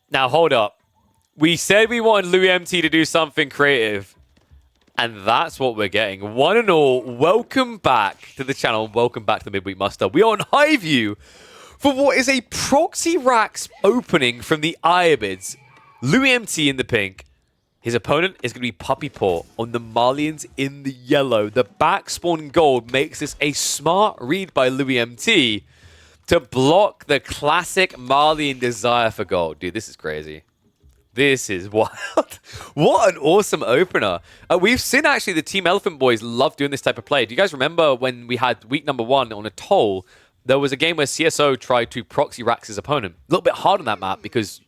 Now, hold up. We said we wanted Louis MT to do something creative, and that's what we're getting. One and all, welcome back to the channel. Welcome back to the Midweek Muster. We are on Highview for what is a proxy racks opening from the Ayyubids. Louis MT in the pink. His opponent is going to be Puppy Paw on the Malians in the yellow. The back spawn gold makes this a smart read by Louis MT to block the classic Malian desire for gold. Dude, this is crazy. This is wild. What an awesome opener. We've seen actually the Team Elephant boys love doing this type of play. Do you guys remember when we had week number 1 on Atoll? There was a game where CSO tried to proxy Rax his opponent. A little bit hard on that map because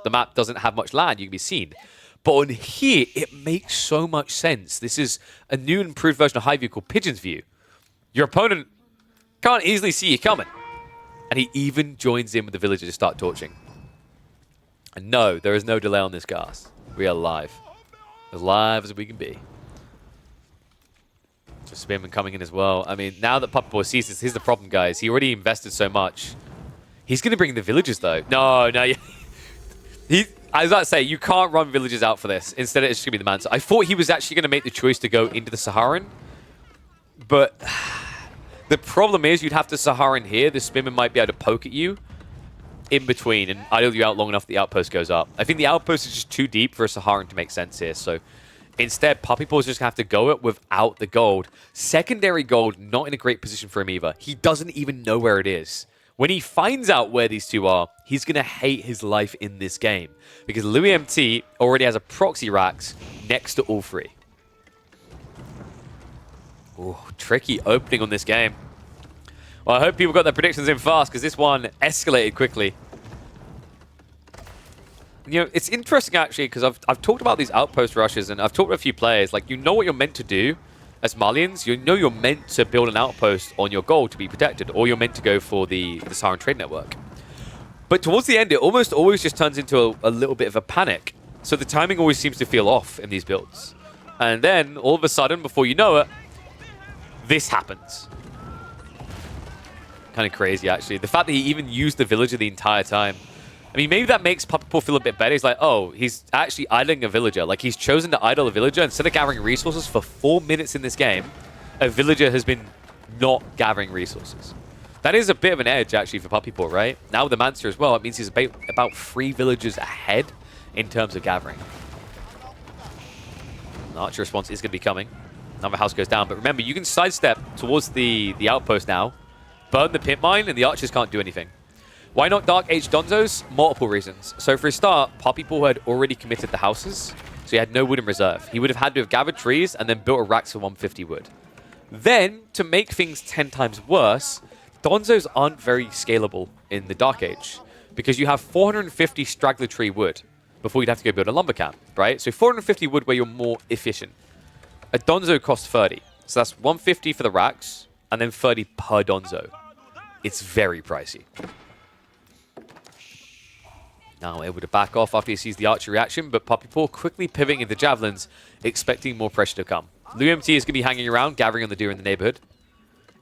the map doesn't have much land. You can be seen. But on here, it makes so much sense. This is a new improved version of Highview called Pigeon's View. Your opponent can't easily see you coming. And he even joins in with the villager to start torching. And no, there is no delay on this gas. We are live. As live as we can be. Just Spinman coming in as well. I mean, now that Puppy Boy sees this, here's the problem, guys. He already invested so much. He's going to bring the villagers, though. No. I was about to say, you can't run villagers out for this. Instead, it's just going to be the Mansa. I thought he was actually going to make the choice to go into the Saharan. But the problem is you'd have to Saharan here. The Spinman might be able to poke at you in between and idle you out long enough the outpost goes up. I think the outpost is just too deep for a Saharan to make sense here. So instead, Puppy Paw is just going to have to go it without the gold. Secondary gold, not in a great position for him either. He doesn't even know where it is. When he finds out where these two are, he's going to hate his life in this game. Because Louis MT already has a proxy racks next to all three. Ooh, tricky opening on this game. Well, I hope people got their predictions in fast because this one escalated quickly. You know, it's interesting actually because I've talked about these outpost rushes and I've talked to a few players. Like, you know what you're meant to do as Malians. You know you're meant to build an outpost on your gold to be protected, or you're meant to go for the Saharan Trade Network. But towards the end, it almost always just turns into a little bit of a panic. So the timing always seems to feel off in these builds. And then, all of a sudden, before you know it, this happens. Kind of crazy, actually. The fact that he even used the villager the entire time. I mean, maybe that makes Puppy Paw feel a bit better. He's like, oh, he's actually idling a villager. Like, he's chosen to idle a villager. Instead of gathering resources for 4 minutes in this game, a villager has been not gathering resources. That is a bit of an edge, actually, for Puppy Paw, right? Now with the Mancer as well, it means he's about 3 villagers ahead in terms of gathering. The archer response is going to be coming. Another house goes down. But remember, you can sidestep towards the outpost now, burn the pit mine, and the archers can't do anything. Why not Dark Age Donzos? Multiple reasons. So for a start, Puppy Paw had already committed the houses, so he had no wood in reserve. He would have had to have gathered trees and then built a racks for 150 wood. Then, to make things 10 times worse, Donzos aren't very scalable in the Dark Age, because you have 450 straggler tree wood before you'd have to go build a lumber camp, right? So 450 wood where you're more efficient. A Donzo costs 30, so that's 150 for the racks, and then 30 per Donzo. It's very pricey. Now able to back off after he sees the archer reaction, but Puppy Paw quickly pivoting into javelins, expecting more pressure to come. Louis MT is going to be hanging around, gathering on the deer in the neighborhood.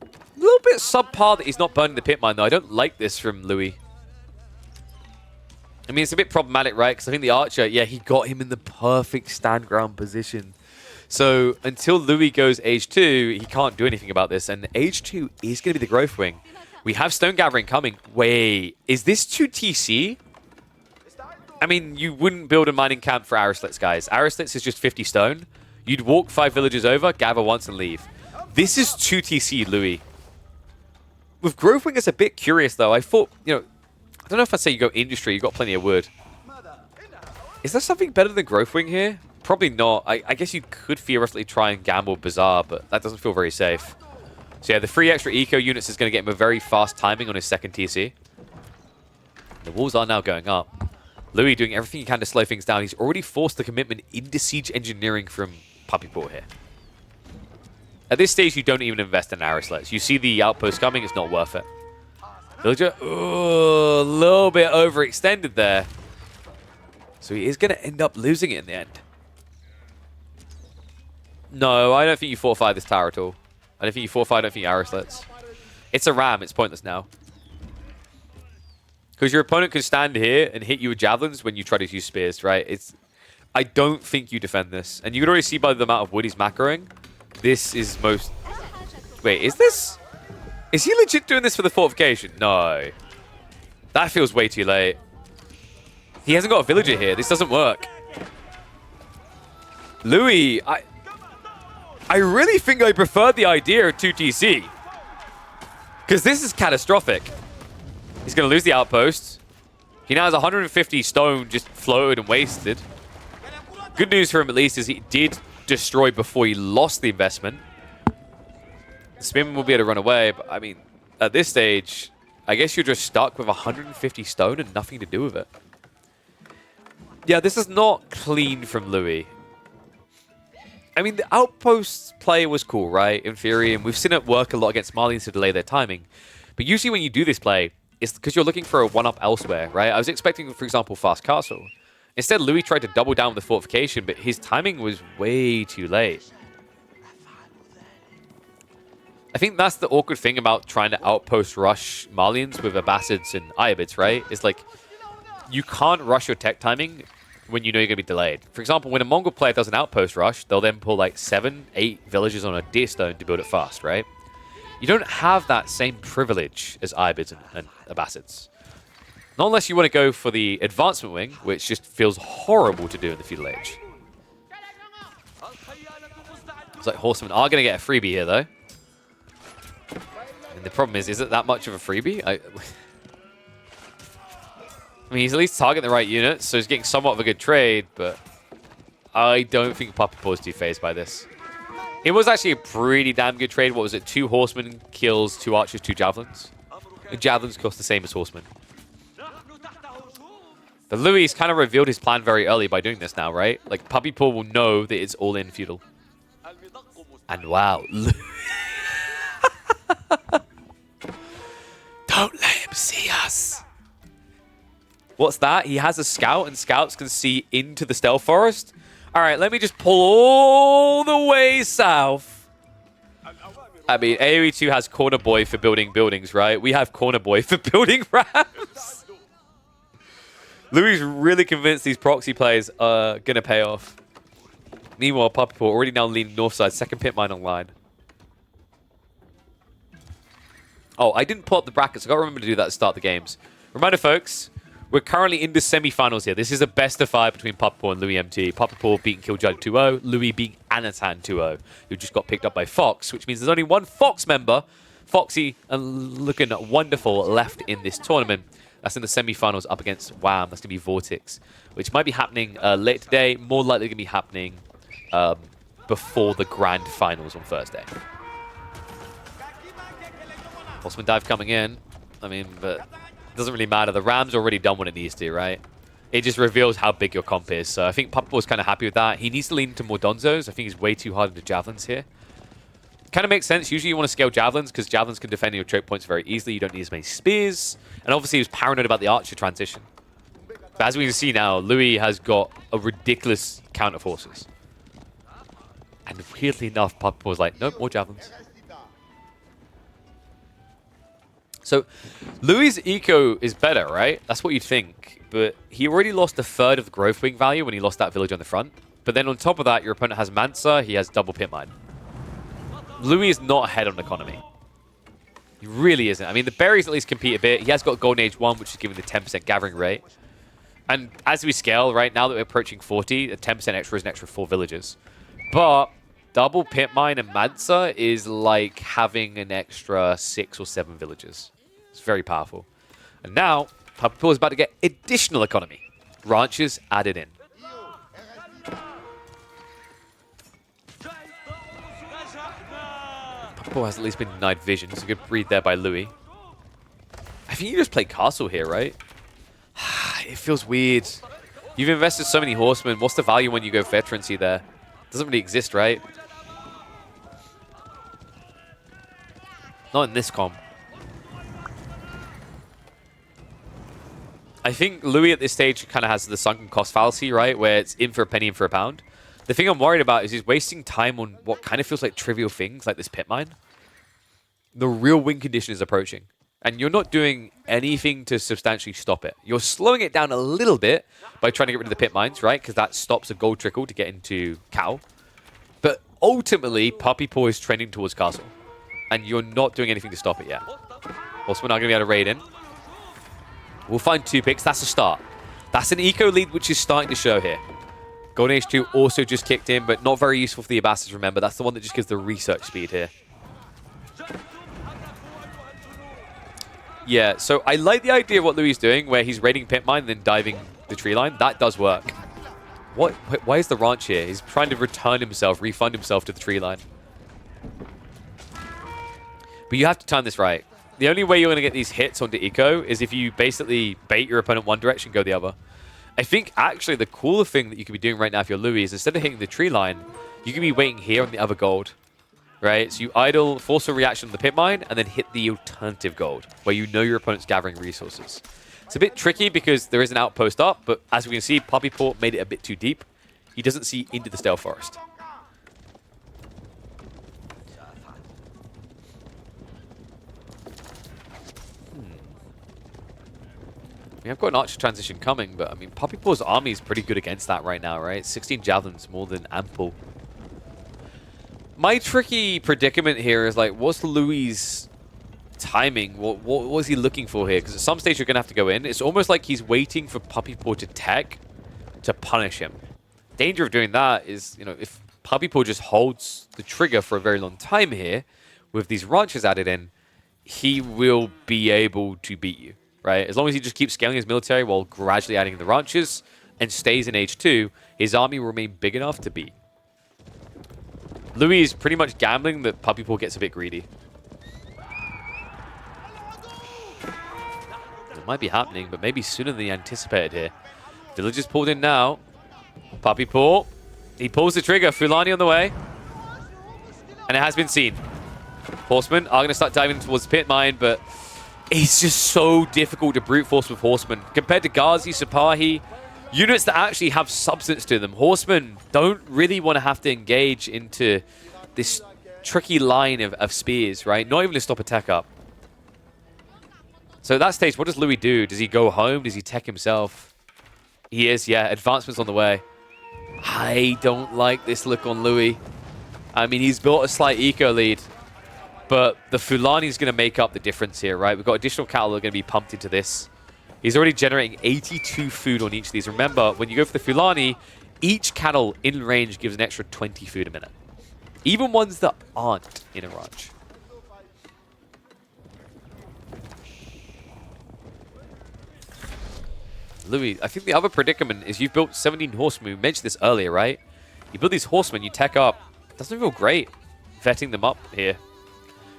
A little bit subpar that he's not burning the pit mine, though. I don't like this from Louis. I mean, it's a bit problematic, right? Because I think the archer, yeah, he got him in the perfect stand ground position. So until Louis goes age 2, he can't do anything about this. And age 2 is going to be the growth wing. We have stone gathering coming. Wait, is this 2 TC? I mean, you wouldn't build a mining camp for Arislets, guys. Arislets is just 50 stone. You'd walk 5 villages over, gather once, and leave. This is 2 TC, Louis. With Growth Wing, it's a bit curious, though. I thought, you know, I don't know if I'd say you go industry. You've got plenty of wood. Is there something better than Growth Wing here? Probably not. I guess you could theoretically try and gamble Bazaar, but that doesn't feel very safe. So yeah, the 3 extra eco units is going to get him a very fast timing on his second TC. The walls are now going up. Louis doing everything he can to slow things down. He's already forced the commitment into siege engineering from Puppy Paw here. At this stage, you don't even invest in Arislets. You see the outpost coming, it's not worth it. Villager, ooh, a little bit overextended there. So he is going to end up losing it in the end. No, I don't think you fortify this tower at all. I don't think you fortify, I don't think you Arislets. It's a ram, it's pointless now. Because your opponent can stand here and hit you with javelins when you try to use spears, right? I don't think you defend this. And you can already see by the amount of wood he's macroing, this is most... Wait, is this... Is he legit doing this for the fortification? No. That feels way too late. He hasn't got a villager here. This doesn't work. Louis, I really think I prefer the idea of 2TC. Because this is catastrophic. He's going to lose the outpost. He now has 150 stone just floated and wasted. Good news for him at least is he did destroy before he lost the investment. The spearman will be able to run away, but I mean, at this stage, I guess you're just stuck with 150 stone and nothing to do with it. Yeah, this is not clean from Louis. I mean, the outpost play was cool, right? In theory, and we've seen it work a lot against Malians to delay their timing. But usually when you do this play, it's because you're looking for a one-up elsewhere, right? I was expecting, for example, fast castle. Instead, Louis tried to double down with the fortification, but his timing was way too late. I think that's the awkward thing about trying to outpost rush Malians with Abbasids and Ayubids, right? It's like, you can't rush your tech timing when you know you're going to be delayed. For example, when a Mongol player does an outpost rush, they'll then pull like 7, 8 villages on a deer stone to build it fast, right? You don't have that same privilege as Ayyubids and Abbasids. Not unless you want to go for the advancement wing, which just feels horrible to do in the feudal age. It's like horsemen are going to get a freebie here, though. And the problem is it that much of a freebie? I mean, he's at least targeting the right units, so he's getting somewhat of a good trade, but I don't think Puppy Paw is too phased by this. It was actually a pretty damn good trade. What was it? 2 horsemen kills 2 archers, 2 javelins. And javelins cost the same as horsemen. But Louis kind of revealed his plan very early by doing this now, right? Like, Puppy Paw will know that it's all in feudal. And wow. Don't let him see us. What's that? He has a scout, and scouts can see into the stealth forest? All right, let me just pull all the way south. I mean, AoE 2 has Corner Boy for building buildings, right? We have Corner Boy for building rams. Louis is really convinced these proxy plays are going to pay off. Meanwhile, Puppy Paw already now leaning north side. Second pit mine online. Oh, I didn't pull up the brackets. I got to remember to do that at the start of the games. Reminder, folks, we're currently in the semi-finals here. This is a best of 5 between Puppy Paw and Louis MT. Puppy Paw beating Killjoy 2-0. Louis beating Anatan 2-0, who just got picked up by Fox, which means there's only one Fox member, Foxy, and looking wonderful, left in this tournament. That's in the semi-finals up against Wham. That's going to be Vortex, which might be happening late today. More likely going to be happening before the grand finals on Thursday. Horseman dive coming in. I mean, but it doesn't really matter. The Ram's already done what it needs to, right? It just reveals how big your comp is. So I think Puppy was kind of happy with that. He needs to lean into more Donzos. I think he's way too hard into Javelins here. Kind of makes sense. Usually you want to scale Javelins because Javelins can defend your choke points very easily. You don't need as many spears. And obviously he was paranoid about the Archer transition. But as we can see now, Louis has got a ridiculous count of horses. And weirdly enough, Puppy was like, nope, more Javelins. So Louis' eco is better, right? That's what you'd think. But he already lost a third of the growth wing value when he lost that village on the front. But then on top of that, your opponent has Mansa. He has double pit mine. Louis is not ahead on economy. He really isn't. I mean, the berries at least compete a bit. He has got Golden Age 1, which is giving the 10% gathering rate. And as we scale, right, now that we're approaching 40, a 10% extra is an extra 4 villages. But double pit mine and Mansa is like having an extra 6 or 7 villages. It's very powerful. And now, Puppy Paw is about to get additional economy. Ranches added in. Puppy Paw has at least been denied vision. It's a good read there by Louis. I think you just play castle here, right? It feels weird. You've invested so many horsemen. What's the value when you go veterancy there? Doesn't really exist, right? Not in this comp. I think Louis at this stage kind of has the sunken cost fallacy, right? Where it's in for a penny, in for a pound. The thing I'm worried about is he's wasting time on what kind of feels like trivial things, like this pit mine. The real win condition is approaching. And you're not doing anything to substantially stop it. You're slowing it down a little bit by trying to get rid of the pit mines, right? Because that stops a gold trickle to get into cow. But ultimately, Puppy Paw is trending towards castle. And you're not doing anything to stop it yet. Also, we're not going to be able to raid in. We'll find 2 picks. That's a start. That's an eco lead, which is starting to show here. Golden Age 2 also just kicked in, but not very useful for the Abbasids, remember. That's the one that just gives the research speed here. Yeah, so I like the idea of what Louis is doing, where he's raiding pit mine and then diving the tree line. That does work. What? Why is the ranch here? He's trying to return himself, refund himself to the tree line. But you have to time this right. The only way you're going to get these hits onto eco is if you basically bait your opponent one direction, go the other. I think actually the cooler thing that you could be doing right now if you're Louis is instead of hitting the tree line, you can be waiting here on the other gold. Right, so you idle, force a reaction on the pit mine, and then hit the alternative gold, where you know your opponent's gathering resources. It's a bit tricky because there is an outpost up, but as we can see, Puppy Paw made it a bit too deep. He doesn't see into the Stealth Forest. I mean, I've got an archer transition coming, but I mean, Puppy Paw's army is pretty good against that right now, right? 16 javelins, more than ample. My tricky predicament here is like, what's Louis' timing? What was he looking for here? Because at some stage you're going to have to go in. It's almost like he's waiting for Puppy Paw to tech to punish him. Danger of doing that is, you know, if Puppy Paw just holds the trigger for a very long time here, with these ranches added in, he will be able to beat you, right? As long as he just keeps scaling his military while gradually adding the ranches and stays in H2, his army will remain big enough to beat. Louis is pretty much gambling that Puppy Paw gets a bit greedy. It might be happening, but maybe sooner than he anticipated here. Villagers pulled in now. Puppy Paw. He pulls the trigger. Fulani on the way. And it has been seen. Horsemen are going to start diving towards the pit mine, but it's just so difficult to brute force with Horsemen. Compared to Ghazi, Sipahi, units that actually have substance to them. Horsemen don't really want to have to engage into this tricky line of spears, right? Not even to stop a tech up. So at that stage, what does Louis do? Does he go home? Does he tech himself? He is, yeah. Advancement's on the way. I don't like this look on Louis. I mean, he's built a slight eco lead, but the Fulani is going to make up the difference here, right? We've got additional cattle that are going to be pumped into this. He's already generating 82 food on each of these. Remember, when you go for the Fulani, each cattle in range gives an extra 20 food a minute. Even ones that aren't in a ranch. Louis, I think the other predicament is you've built 17 horsemen. We mentioned this earlier, right? You build these horsemen, you tech up. It doesn't feel great vetting them up here.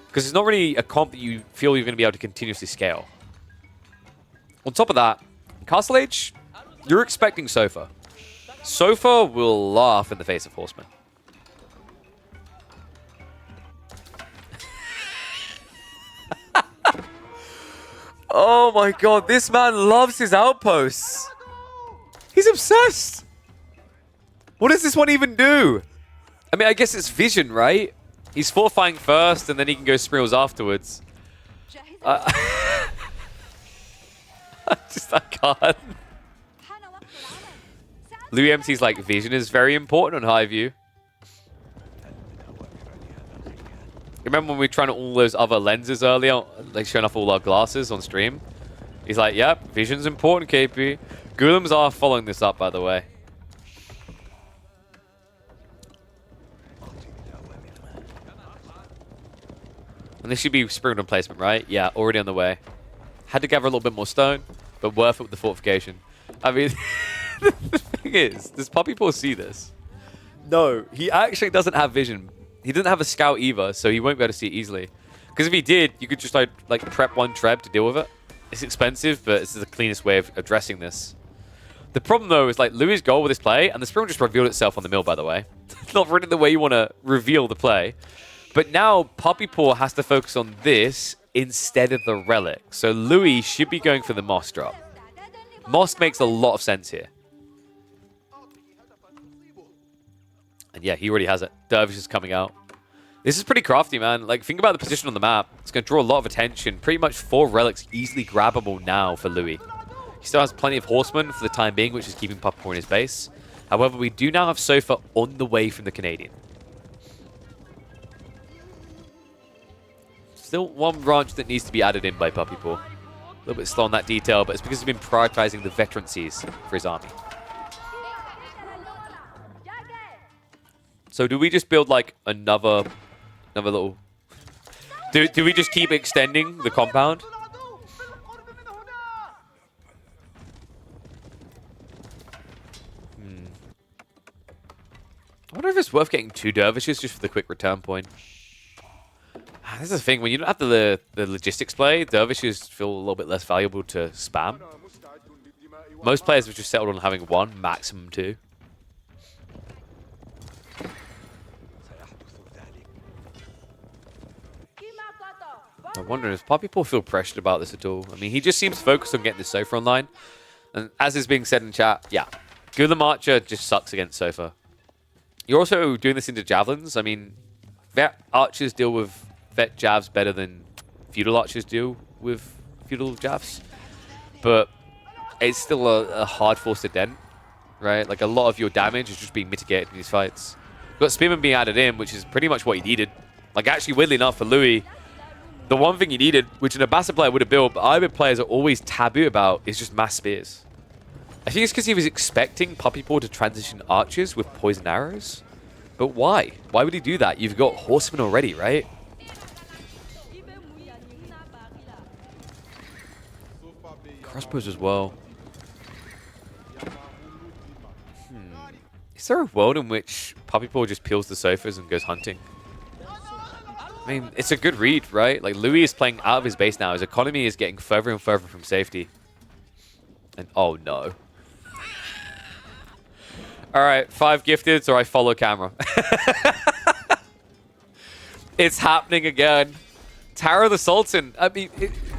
Because it's not really a comp that you feel you're going to be able to continuously scale. On top of that, Castle Age, you're expecting Sofa. Sofa will laugh in the face of Horsemen. Oh my god, this man loves his outposts. He's obsessed. What does this one even do? I mean, I guess it's vision, right? He's fortifying first, and then he can go Spriels afterwards. I can't. Louis MC's like, vision is very important on high view. Remember when we were trying all those other lenses earlier, like showing off all our glasses on stream? He's like, yep, vision's important, KP. Golems are following this up, by the way. And this should be spring replacement, right? Yeah, already on the way. Had to gather a little bit more stone, but worth it with the fortification. I mean, the thing is, does Puppy Paw see this? No, he actually doesn't have vision. He doesn't have a scout either, so he won't be able to see it easily. Because if he did, you could just like prep one treb to deal with it. It's expensive, but it's the cleanest way of addressing this. The problem, though, is like Louis' goal with this play, and the Spring just revealed itself on the mill, by the way. It's not really the way you want to reveal the play. But now Puppy Paw has to focus on this instead of the relic. So Louis should be going for the Mosque drop. Mosque makes a lot of sense here. And yeah, he already has it. Dervish is coming out. This is pretty crafty, man. Like, think about the position on the map. It's going to draw a lot of attention. Pretty much 4 relics easily grabbable now for Louis. He still has plenty of horsemen for the time being, which is keeping Puppy in his base. However, we do now have Sofa on the way from the Canadian. Still one branch that needs to be added in by Puppy Paw. A little bit slow on that detail, but it's because he's been prioritizing the veterancies for his army. So do we just build like another little... Do we just keep extending the compound? I wonder if it's worth getting 2 dervishes just for the quick return point. This is the thing, when you don't have the logistics play, dervishes feel a little bit less valuable to spam. Most players have just settled on having 1, maximum 2. I'm wondering if people feel pressured about this at all. I mean, he just seems focused on getting the Sofa online. And as is being said in chat, yeah, Gulam Archer just sucks against Sofa. You're also doing this into javelins. I mean, vet archers deal with vet javs better than feudal archers deal with feudal javs. But it's still a hard force to dent, right? Like, a lot of your damage is just being mitigated in these fights. You've got Spearman being added in, which is pretty much what he needed. Like, actually, weirdly enough, for Louis, the one thing he needed, which an Abbasid player would have built, but Ayyubid players are always taboo about, is just mass spears. I think it's because he was expecting Puppy Paw to transition archers with poison arrows. But why? Why would he do that? You've got horsemen already, right? Crossbows as well. Is there a world in which Puppy Paw just peels the sofas and goes hunting? I mean, it's a good read, right? Like, Louis is playing out of his base now. His economy is getting further and further from safety. And, oh no. Alright, 5 gifted, or I follow camera. It's happening again. Tower of the Sultan. I mean,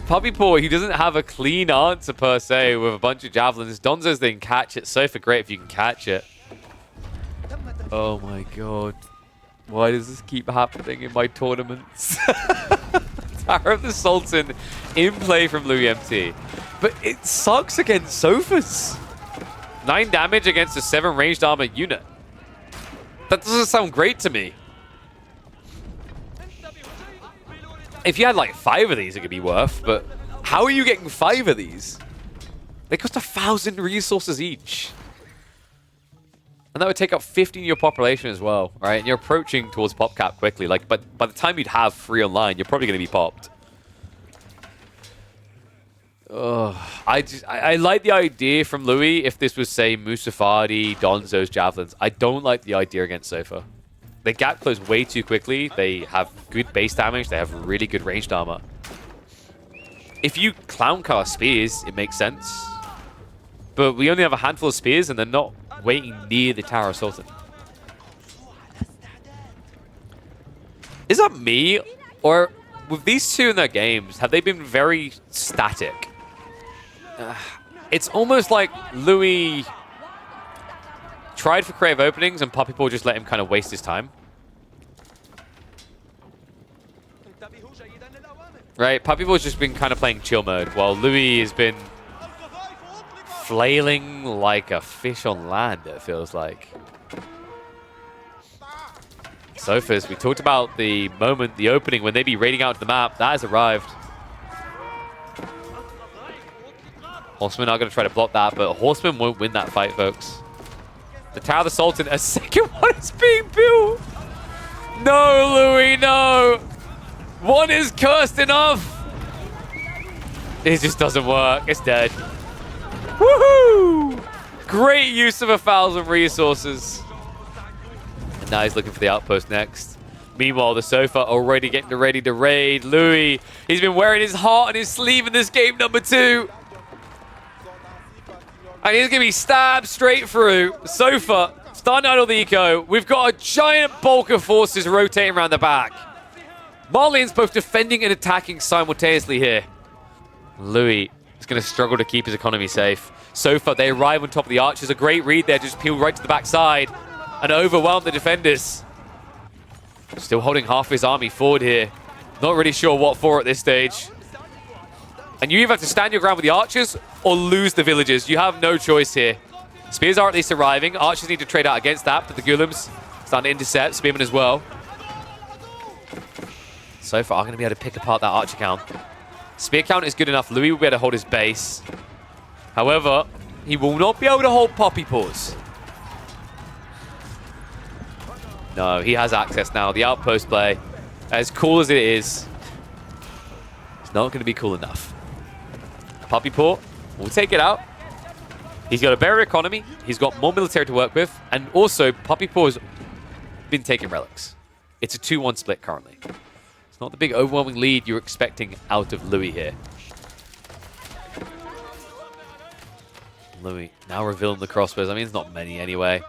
Puppy Paw, he doesn't have a clean answer per se with a bunch of javelins. Donzo's they can catch it. Sofa great if you can catch it. Oh my god. Why does this keep happening in my tournaments? Tower of the Sultan in play from Louis MT. But it sucks against Sofas. 9 damage against a 7 ranged armor unit. That doesn't sound great to me. If you had like 5 of these, it could be worth, but how are you getting 5 of these? They cost 1,000 resources each. And that would take up 15 of your population as well, right? And you're approaching towards pop cap quickly. Like, but by the time you'd have 3 online, you're probably going to be popped. I like the idea from Louis if this was, say, Musafadi, Donzo's javelins. I don't like the idea against Sofa. They gap close way too quickly. They have good base damage. They have really good ranged armor. If you clown cast spears, it makes sense. But we only have a handful of spears, and they're not waiting near the Tower of Sultan. Is that me? Or with these two in their games, have they been very static? It's almost like Louis tried for creative openings and Puppy Paw just let him kind of waste his time. Right? Puppy Paw's just been kind of playing chill mode, while Louis has been flailing like a fish on land, it feels like. Sofas, we talked about the moment, the opening, when they be raiding out the map. That has arrived. Horsemen are going to try to block that, but Horsemen won't win that fight, folks. The Tower of the Sultan, a second one is being built. No, Louis, no. One is cursed enough. It just doesn't work. It's dead. Woohoo! Great use of 1,000 resources. And now he's looking for the outpost next. Meanwhile, the Sofa already getting ready to raid. Louis, he's been wearing his heart on his sleeve in this game number 2. And he's going to be stabbed straight through. Sofa, starting out of the eco. We've got a giant bulk of forces rotating around the back. Malians both defending and attacking simultaneously here. Louis is going to struggle to keep his economy safe. Sofa, they arrive on top of the archers. A great read there, just peel right to the backside and overwhelm the defenders. Still holding half his army forward here. Not really sure what for at this stage. And you either have to stand your ground with the archers or lose the villagers. You have no choice here. Spears are at least arriving. Archers need to trade out against that, but the Ghulams starting to intercept. Spearmen as well. So far, I'm going to be able to pick apart that archer count. Spear count is good enough. Louis will be able to hold his base. However, he will not be able to hold Poppy Paws. No, he has access now. The outpost play, as cool as it is, it's not going to be cool enough. Poppy Paw will take it out. He's got a better economy. He's got more military to work with. And also, Poppy Paw has been taking relics. It's a 2-1 split currently. It's not the big overwhelming lead you're expecting out of Louis here. Louis now revealing the crossbows. I mean, it's not many anyway.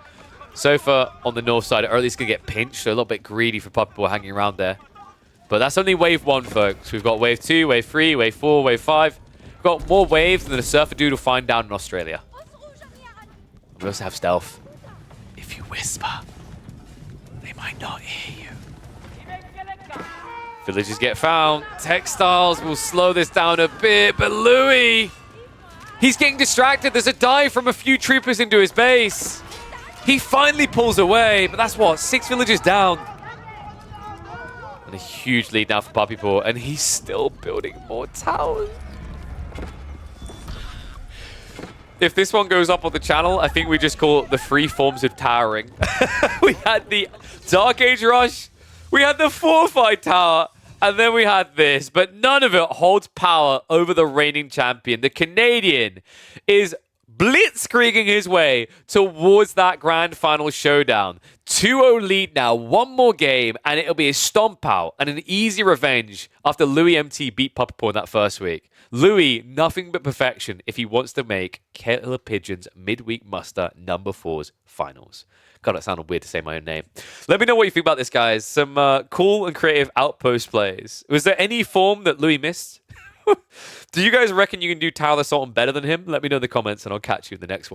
Sofa on the north side, or at least going to get pinched, so a little bit greedy for Poppy Paw hanging around there. But that's only wave 1, folks. We've got wave 2, wave 3, wave 4, wave 5. We've got more waves than the Surfer Dude will find down in Australia. We also have stealth. If you whisper, they might not hear you. Villagers get found. Textiles will slow this down a bit, but Louis, he's getting distracted. There's a dive from a few troopers into his base. He finally pulls away, but that's what, 6 villagers down. And a huge lead now for Poppy Paw, and he's still building more towers. If this one goes up on the channel, I think we just call it the 3 forms of towering. We had the Dark Age Rush, we had the Fortified Tower, and then we had this. But none of it holds power over the reigning champion. The Canadian is blitzkrieging his way towards that grand final showdown. 2-0 lead now, 1 more game, and it'll be a stomp out and an easy revenge after Louis MT beat Poppy Paw in that first week. Louis, nothing but perfection if he wants to make Killer Pigeon's midweek muster number 4's finals. God, that sounded weird to say my own name. Let me know what you think about this, guys. Some cool and creative outpost plays. Was there any form that Louis missed? Do you guys reckon you can do Tower of the Sultan better than him? Let me know in the comments, and I'll catch you in the next one.